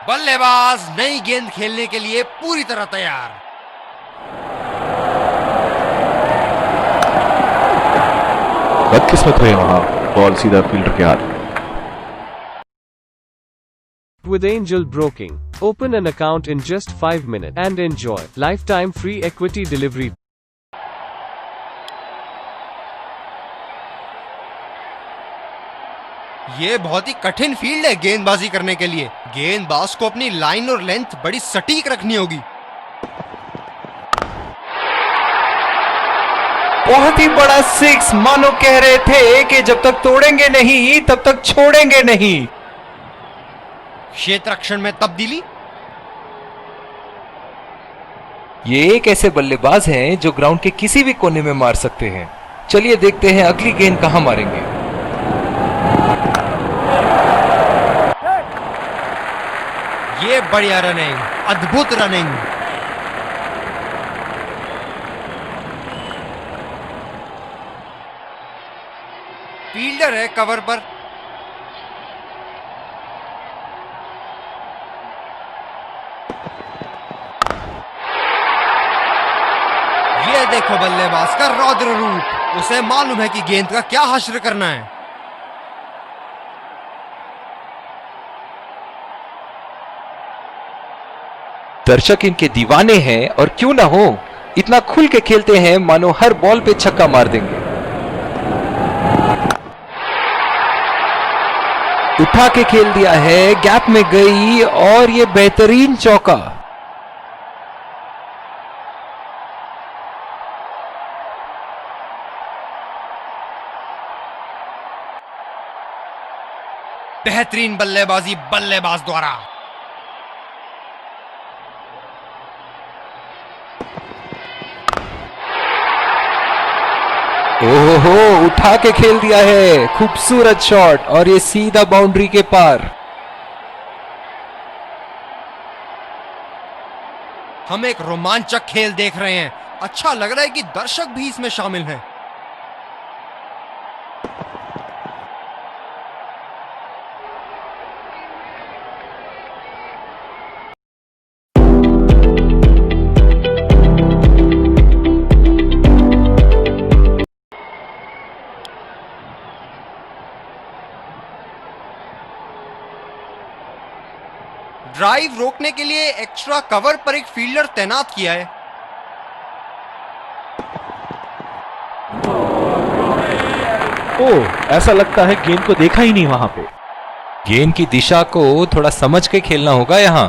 बल्लेबाज नई गेंद खेलने के लिए पूरी तरह तैयार। बदकिस्मत हुई वहां, बॉल सीधा फील्डर के हाथ। With Angel Broking, open an account in just 5 minutes and enjoy lifetime free equity delivery. ये बहुत ही कठिन फील्ड है गेंदबाजी करने के लिए। गेंदबाज को अपनी लाइन और लेंथ बड़ी सटीक रखनी होगी। बहुत ही बड़ा सिक्स, मानो कह रहे थे कि जब तक तोड़ेंगे नहीं तब तक छोड़ेंगे नहीं। क्षेत्र रक्षण में तब्दीली। ये एक ऐसे बल्लेबाज हैं जो ग्राउंड के किसी भी कोने में मार सकते हैं। चलिए देखते हैं अगली गेंद कहां मारेंगे। ये बढ़िया रनिंग, अद्भुत रनिंग। फील्डर है कवर पर। ये देखो बल्लेबाज का रौद्र रूप। उसे मालूम है कि गेंद का क्या हश्र करना है। दर्शक इनके दीवाने हैं और क्यों ना हो, इतना खुल के खेलते हैं मानो हर बॉल पे छक्का मार देंगे। उठा के खेल दिया है, गैप में गई और ये बेहतरीन चौका। बेहतरीन बल्लेबाजी बल्लेबाज द्वारा। ओहो, उठा के खेल दिया है, खूबसूरत शॉट और ये सीधा बाउंड्री के पार। हम एक रोमांचक खेल देख रहे हैं। अच्छा लग रहा है कि दर्शक भी इसमें शामिल हैं। ड्राइव रोकने के लिए एक्स्ट्रा कवर पर एक फील्डर तैनात किया है। ओह, ऐसा लगता है गेंद को देखा ही नहीं वहां पे। गेंद की दिशा को थोड़ा समझ के खेलना होगा यहां।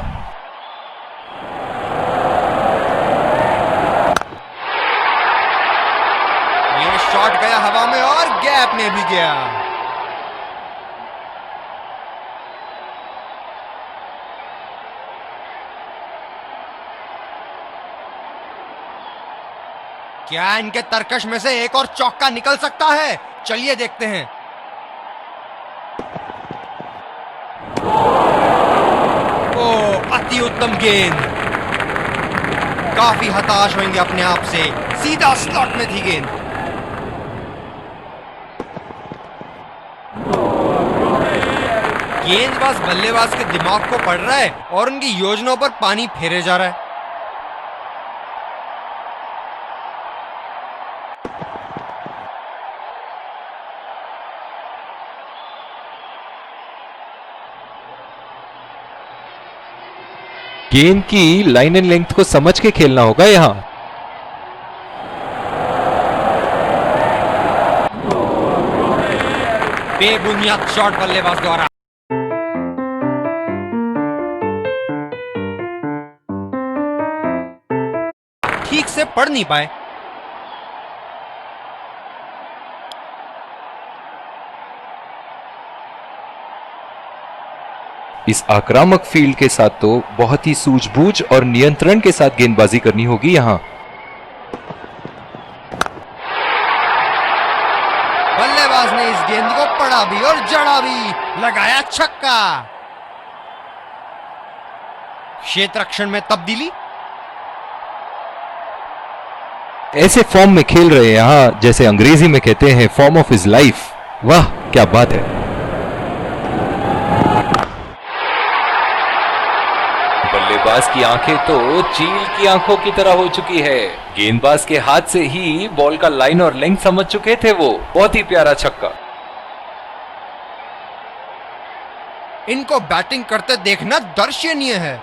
ये शॉट गया हवा में और गैप में भी गया। क्या इनके तरकश में से एक और चौका निकल सकता है? चलिए देखते हैं। ओ, अति उत्तम गेंद। काफी हताश होंगे अपने आप से। सीधा स्लॉट में थी गेंद। गेंदबाज बल्लेबाज के दिमाग को पढ़ रहा है और उनकी योजनाओं पर पानी फेरे जा रहा है। गेंद की लाइन एंड लेंथ को समझ के खेलना होगा यहां। बेबुनियाद शॉट बल्लेबाज द्वारा। ठीक से पढ़ नहीं पाए। इस आक्रामक फील्ड के साथ तो बहुत ही सूझबूझ और नियंत्रण के साथ गेंदबाजी करनी होगी यहां। बल्लेबाज ने इस गेंद को पढ़ा भी और जड़ा भी, लगाया छक्का। क्षेत्र रक्षण में तब्दीली। ऐसे फॉर्म में खेल रहे हैं यहां, जैसे अंग्रेजी में कहते हैं फॉर्म ऑफ हिज लाइफ। वाह क्या बात है। बल्लेबाज की आंखें तो चील की आंखों की तरह हो चुकी है। गेंदबाज के हाथ से ही बॉल का लाइन और लेंथ समझ चुके थे वो। बहुत ही प्यारा छक्का। इनको बैटिंग करते देखना दर्शनीय है।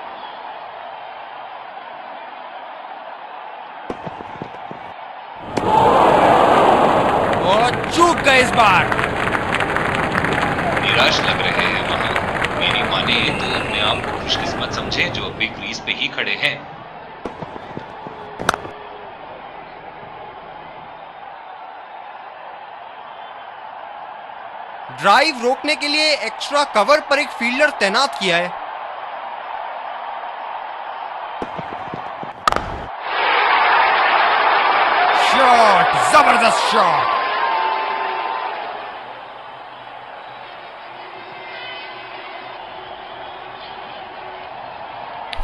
और चूक गए इस बार। निराश लग रहे हैं वहां। मेरी माने तो अपने आप को खुशकिस्मत समझे जो अभी क्रीज पे ही खड़े हैं। ड्राइव रोकने के लिए एक्स्ट्रा कवर पर एक फील्डर तैनात किया है। शॉट, जबरदस्त शॉट।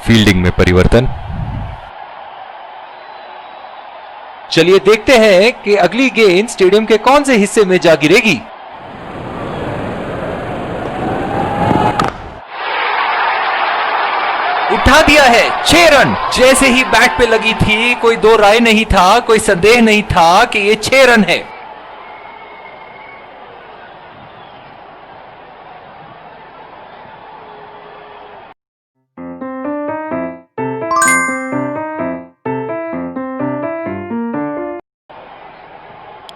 फील्डिंग में परिवर्तन। चलिए देखते हैं कि अगली गेंद स्टेडियम के कौन से हिस्से में जा गिरेगी। उठा दिया है, 6 रन। जैसे ही बैट पे लगी थी कोई दो राय नहीं था, कोई संदेह नहीं था कि ये 6 रन है।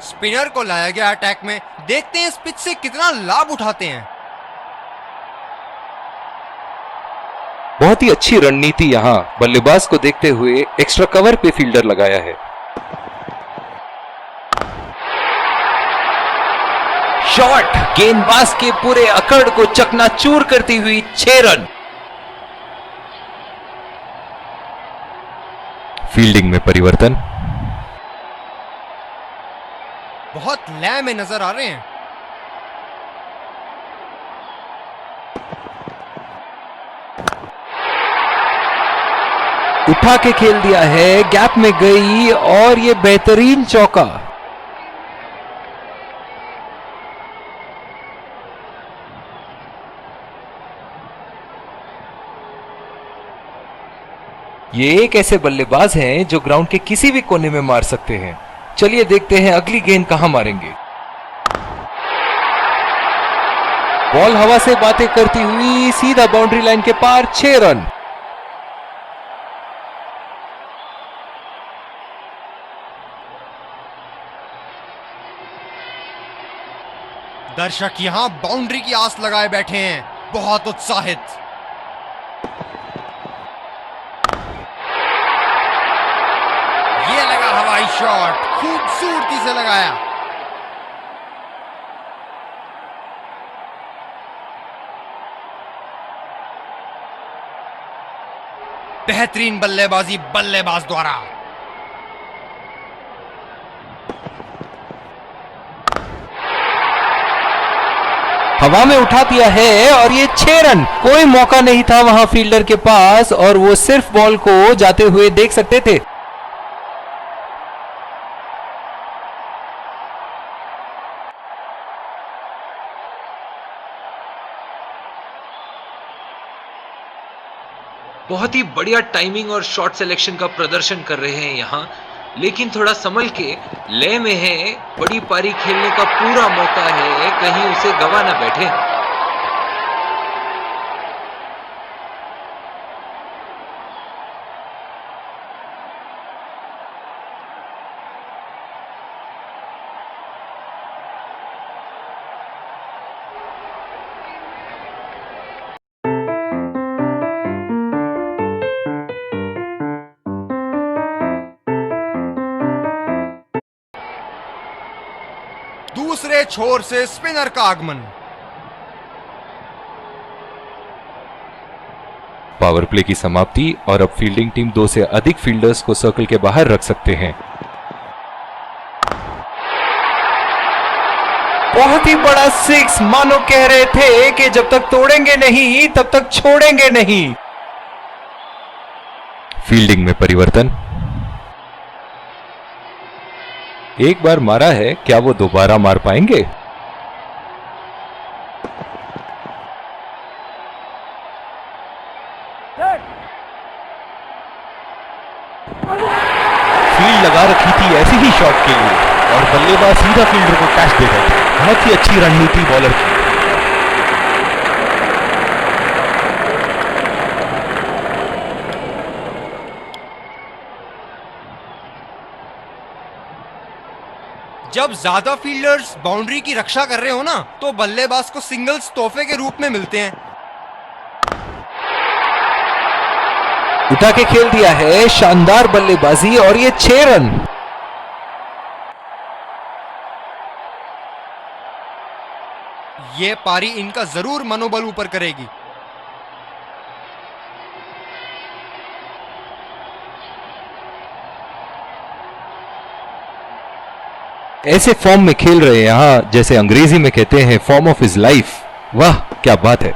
स्पिनर को लाया गया अटैक में। देखते हैं इस पिच से कितना लाभ उठाते हैं। बहुत ही अच्छी रणनीति यहां बल्लेबाज को देखते हुए एक्स्ट्रा कवर पे फील्डर लगाया है। शॉट, गेंदबाज के पूरे अकड़ को चकनाचूर करती हुई 6 रन। फील्डिंग में परिवर्तन। बहुत लय में नजर आ रहे हैं। उठा के खेल दिया है, गैप में गई और ये बेहतरीन चौका। ये एक ऐसे बल्लेबाज हैं जो ग्राउंड के किसी भी कोने में मार सकते हैं। चलिए देखते हैं अगली गेंद कहां मारेंगे। बॉल हवा से बातें करती हुई सीधा बाउंड्री लाइन के पार, 6 रन। दर्शक यहां बाउंड्री की आस लगाए बैठे हैं, बहुत उत्साहित। ये लगा हवाई शॉट, खूबसूरती से लगाया। बेहतरीन बल्लेबाजी बल्लेबाज द्वारा। हवा में उठा दिया है और ये 6 रन। कोई मौका नहीं था वहां फील्डर के पास और वो सिर्फ बॉल को जाते हुए देख सकते थे। बहुत ही बढ़िया टाइमिंग और शॉट सिलेक्शन का प्रदर्शन कर रहे हैं यहां, लेकिन थोड़ा संभल के, लय में है। बड़ी पारी खेलने का पूरा मौका है, कहीं उसे गवा ना बैठे। दूसरे छोर से स्पिनर का आगमन। पावर प्ले की समाप्ति और अब फील्डिंग टीम 2 से अधिक फील्डर्स को सर्कल के बाहर रख सकते हैं। बहुत ही बड़ा 6, मानो कह रहे थे कि जब तक तोड़ेंगे नहीं तब तक छोड़ेंगे नहीं। फील्डिंग में परिवर्तन। एक बार मारा है, क्या वो दोबारा मार पाएंगे? फील्ड लगा रखी थी ऐसे ही शॉट के लिए और बल्लेबाज सीधा फील्डर को कैच दे रहे थे। बहुत ही अच्छी रणनीति बॉलर की। जब ज्यादा फील्डर्स बाउंड्री की रक्षा कर रहे हो ना, तो बल्लेबाज को सिंगल्स तोहफे के रूप में मिलते हैं। उठा के खेल दिया है, शानदार बल्लेबाजी और ये 6 रन। ये पारी इनका जरूर मनोबल ऊपर करेगी। ऐसे फॉर्म में खेल रहे हैं यहाँ, जैसे अंग्रेजी में कहते हैं फॉर्म ऑफ हिज लाइफ। वाह क्या बात है।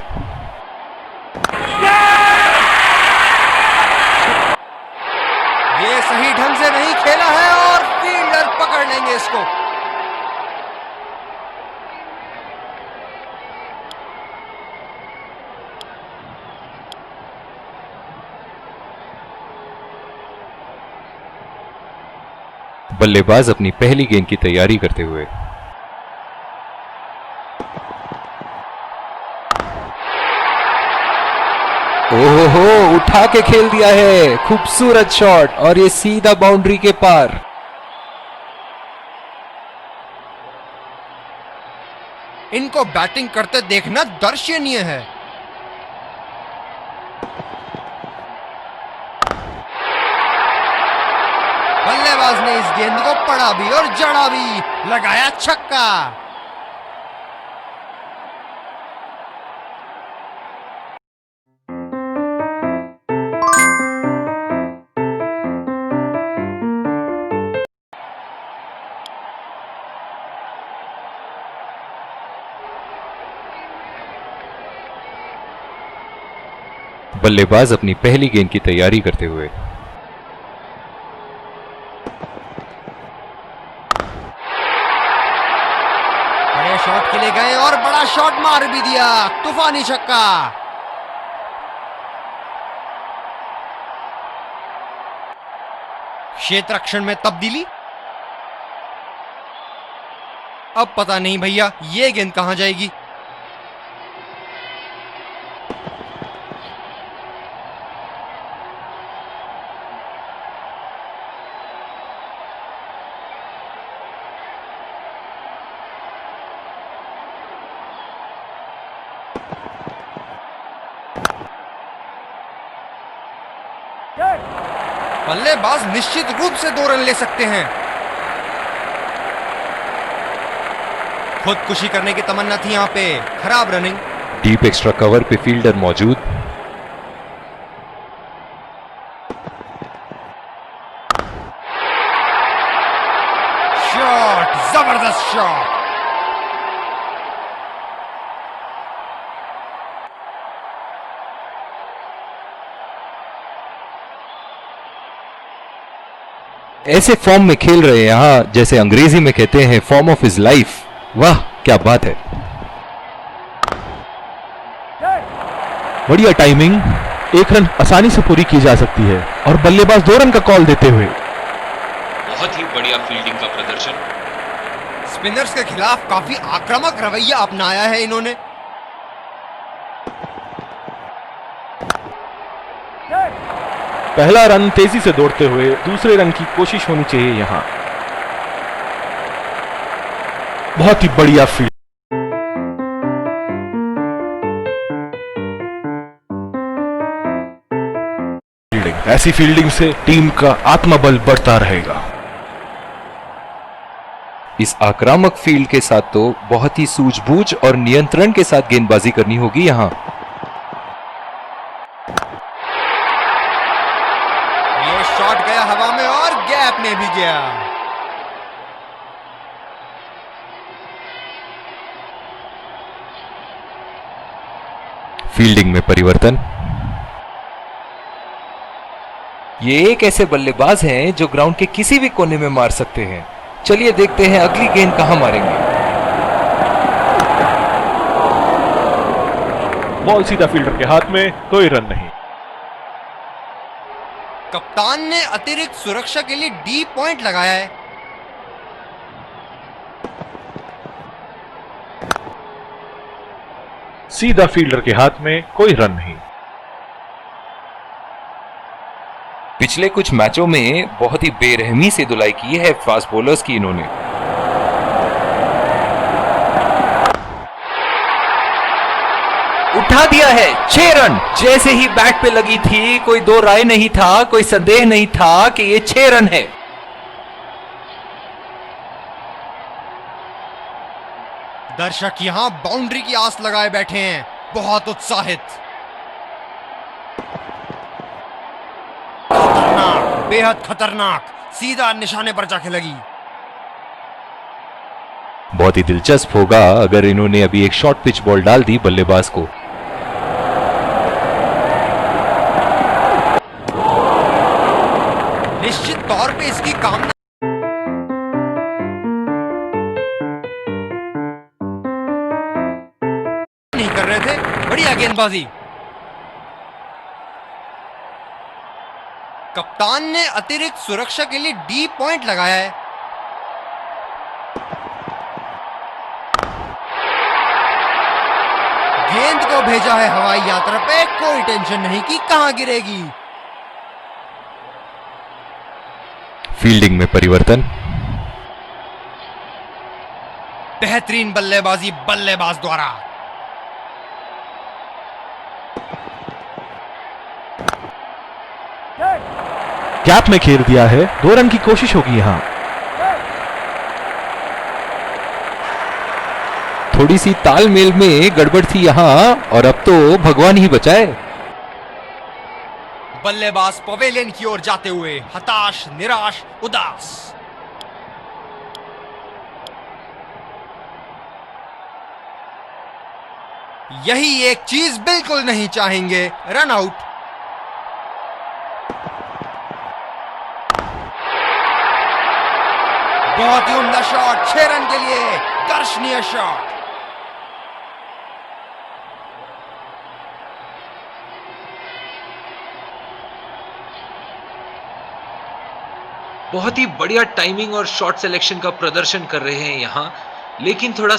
ये सही ढंग से नहीं खेला है और फील्डर पकड़ लेंगे इसको। बल्लेबाज अपनी पहली गेंद की तैयारी करते हुए। ओहो, उठा के खेल दिया है, खूबसूरत शॉट और ये सीधा बाउंड्री के पार। इनको बैटिंग करते देखना दर्शनीय है। बल्लेबाज ने इस गेंद को पड़ा भी और जड़ा भी, लगाया छक्का। बल्लेबाज अपनी पहली गेंद की तैयारी करते हुए। बड़े शॉट के लिए गए और बड़ा शॉट मार भी दिया, तूफानी छक्का। क्षेत्र रक्षण में तब्दीली। अब पता नहीं भैया ये गेंद कहां जाएगी। बल्लेबाज निश्चित रूप से 2 रन ले सकते हैं। खुदकुशी करने की तमन्ना थी यहां पे, खराब रनिंग। डीप एक्स्ट्रा कवर पे फील्डर मौजूद। शॉट, जबरदस्त शॉट। ऐसे फॉर्म में खेल रहे हैं यहाँ, जैसे अंग्रेजी में कहते हैं फॉर्म ऑफ हिज लाइफ। वाह क्या बात है। बढ़िया टाइमिंग, 1 रन आसानी से पूरी की जा सकती है और बल्लेबाज 2 रन का कॉल देते हुए। बहुत ही बढ़िया फील्डिंग का प्रदर्शन। स्पिनर्स के खिलाफ काफी आक्रामक रवैया अपनाया है इन्होंने। पहला रन तेजी से दौड़ते हुए दूसरे रन की कोशिश होनी चाहिए यहां। बहुत ही बढ़िया फील्डिंग। ऐसी फील्डिंग से टीम का आत्मबल बढ़ता रहेगा। इस आक्रामक फील्ड के साथ तो बहुत ही सूझबूझ और नियंत्रण के साथ गेंदबाजी करनी होगी यहां। ये शॉट गया हवा में और गैप में भी गया। फील्डिंग में परिवर्तन। ये एक ऐसे बल्लेबाज हैं जो ग्राउंड के किसी भी कोने में मार सकते हैं। चलिए देखते हैं अगली गेंद कहां मारेंगे। बॉल सीधा फील्डर के हाथ में, कोई रन नहीं। कप्तान ने अतिरिक्त सुरक्षा के लिए डी पॉइंट लगाया है। सीधा फील्डर के हाथ में, कोई रन नहीं। पिछले कुछ मैचों में बहुत ही बेरहमी से धुलाई की है फास्ट बॉलर्स की इन्होंने। उठा दिया है 6 रन। जैसे ही बैट पे लगी थी कोई दो राय नहीं था, कोई संदेह नहीं था कि ये 6 रन है। दर्शक यहां बाउंड्री की आस लगाए बैठे हैं, बहुत उत्साहित। खतरनाक, बेहद खतरनाक, सीधा निशाने पर जाके लगी। बहुत ही दिलचस्प होगा अगर इन्होंने अभी एक शॉर्ट पिच बॉल डाल दी बल्लेबाज को। निश्चित तौर पे इसकी कामना नहीं कर रहे थे। बढ़िया गेंदबाजी। कप्तान ने अतिरिक्त सुरक्षा के लिए डी पॉइंट लगाया है। गेंद को भेजा है हवाई यात्रा पे, कोई टेंशन नहीं कि कहां गिरेगी। फील्डिंग में परिवर्तन। बेहतरीन बल्लेबाजी बल्लेबाज द्वारा। गैप में खेल दिया है, 2 रन की कोशिश होगी यहां। थोड़ी सी तालमेल में गड़बड़ थी यहां और अब तो भगवान ही बचाए। बल्लेबाज पवेलियन की ओर जाते हुए हताश, निराश, उदास। यही एक चीज बिल्कुल नहीं चाहेंगे, रन आउट। बहुत ही उम्दा शॉट, 6 रन के लिए दर्शनीय शॉट। बहुत ही बढ़िया टाइमिंग और शॉट सिलेक्शन का प्रदर्शन कर रहे हैं यहां, लेकिन थोड़ा